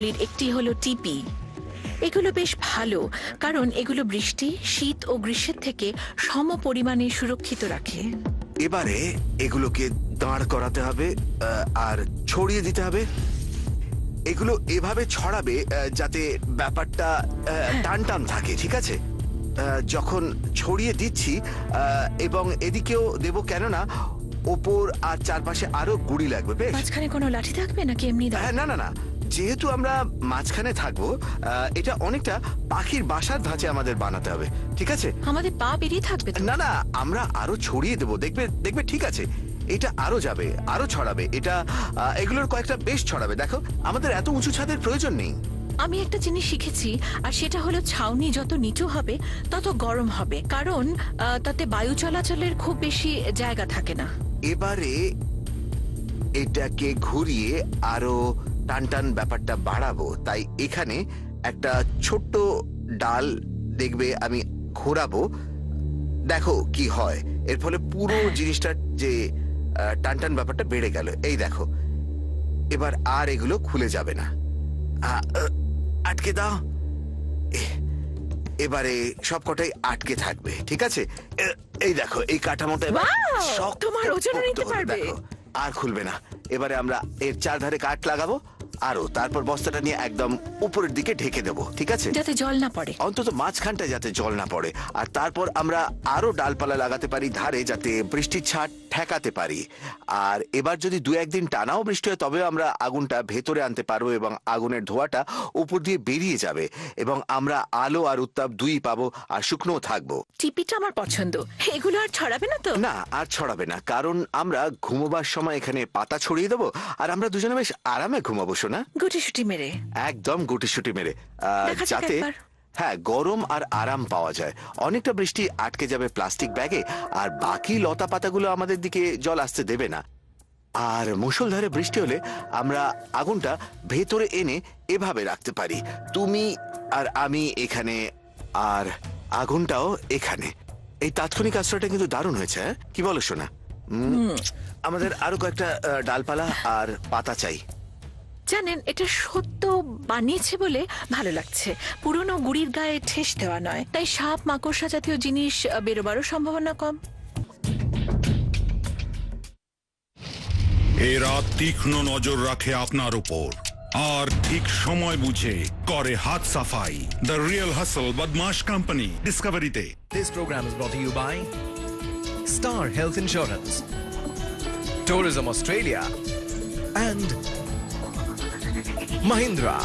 একটি হলো টিপি। এগুলো বেশ ভালো, কারণ এগুলো বৃষ্টি, শীত ও গ্রীষ্মের থেকে সম পরিমাণে সুরক্ষিত রাখে। এবারে এগুলোকে দাঁড় করাতে হবে আর ছড়িয়ে দিতে হবে। এগুলো এভাবে ছড়াবে যাতে ব্যাপারটা টান টান থাকে, ঠিক আছে? যখন ছড়িয়ে দিচ্ছি এবং এদিকেও দেব, কেননা ওপর আর চারপাশে আরো গুড়ি লাগবে। বেশ, মাঝখানে কোনো লাঠি থাকবে নাকি এমনি দাও? হ্যাঁ, না না না, যেহেতু আমরা মাঝখানে থাকবো, এটা অনেকটা পাখির বাসার ধাঁচে আমাদের বানাতে হবে, ঠিক আছে? আমাদের পা বেরিয়ে থাকবে তো? না না, আমরা আরো ছড়িয়ে দেবো, দেখবে দেখবে, ঠিক আছে? এটা আরো যাবে, আরো ছড়াবে, এটা এগুলোর কয়েকটা বেশ ছড়াবে। দেখো, আমাদের এত উঁচু ছাদের প্রয়োজন নেই। আমি একটা জিনিস শিখেছি, আর সেটা হলো ছাউনি যত নিচু হবে তত গরম হবে, কারণ তাতে বায়ু চলাচলের খুব বেশি জায়গা থাকে না। এবারে এটাকে ঘুরিয়ে আরো টান টান ব্যাপারটা বাড়াবো, তাই এখানে একটা ছোট্ট ডাল দেখবে আমি ঘোরাবো, দেখো কি হয়। এর ফলে পুরো জিনিসটার যে টান টান ব্যাপারটা বেড়ে গেল। এই দেখো, এবার আর এগুলো খুলে যাবে না। আটকে দাও। এবারে সবকটাই আটকে থাকবে, ঠিক আছে? এই দেখো, এই কাঠামোটা এবার Wow! শক্ত তোমার ওজনও নিতে হলো, পারবে। দেখো, আর খুলবে না। এবারে আমরা এর চারধারে কাঠ লাগাবো, আরো তারপর বস্তাটা নিয়ে একদম উপরের দিকে ঢেকে দেবো, ঠিক আছে? যাতে জল না পড়ে। অন্তত মাঝখানটা যাতে জল না পড়ে। আর তারপর আমরা আরো ডালপালা লাগাতে পারি ধারে, যাতে বৃষ্টির ছাট ঠেকাতে পারি। আর এবার যদি দু একদিন টানাও বৃষ্টি হয়, তবে আমরা আগুনটা ভেতরে আনতে পারবো এবং আগুনের ধোঁয়াটা উপর দিয়ে বেরিয়ে যাবে এবং আমরা আলো আর উত্তাপ দুই পাবো আর শুকনোও থাকবো। টিপিটা আমার পছন্দ। এগুলো আর ছড়াবে না তো? না, আর ছড়াবে না, কারণ আমরা ঘুমোবার সময় এখানে পাতা ছড়িয়ে দেবো আর আমরা দুজনে বেশ আরামে ঘুমাবো, শোনা। গুটিসুটি মেরে। একদম গুটিসুটি মেরে, দেখা যাক যাতে একবার। হ্যাঁ, গরম আর আরাম পাওয়া যায়। অনেকটা বৃষ্টি আটকে যাবে প্লাস্টিক ব্যাগে, আর বাকি লতা পাতাগুলো আমাদের দিকে জল আসতে দেবে না। আর মুষলধারে বৃষ্টি হলে আমরা আগুনটা ভেতরে এনে এভাবে রাখতে পারি, তুমি আর আমি এখানে, আর আগুনটাও এখানে। এই তাৎক্ষণিক আশ্রয়টা কিন্তু দারুণ হয়েছে, হ্যাঁ? কি বলো, শোনা? আমাদের আরো কয়েকটা ডালপালা আর পাতা চাই। জানেন, এটা সত্য বানিয়েছে বলে ভালো লাগছে। পুরনো গুড়ির গায়ে ঠেস দেওয়া নয়, তাই সাপ মাকড়সা জাতীয় জিনিস বেরোবারও সম্ভাবনা কম। এরা তীক্ষ্ণ নজর রাখে আপনার উপর, আর ঠিক সময় বুঝে করে হাত সাফাই। দ্য রিয়েল হাসল বদমাশ company, ডিসকভারিতে। This program is brought to you by Star Health Insurance, Tourism Australia, and Mahindra.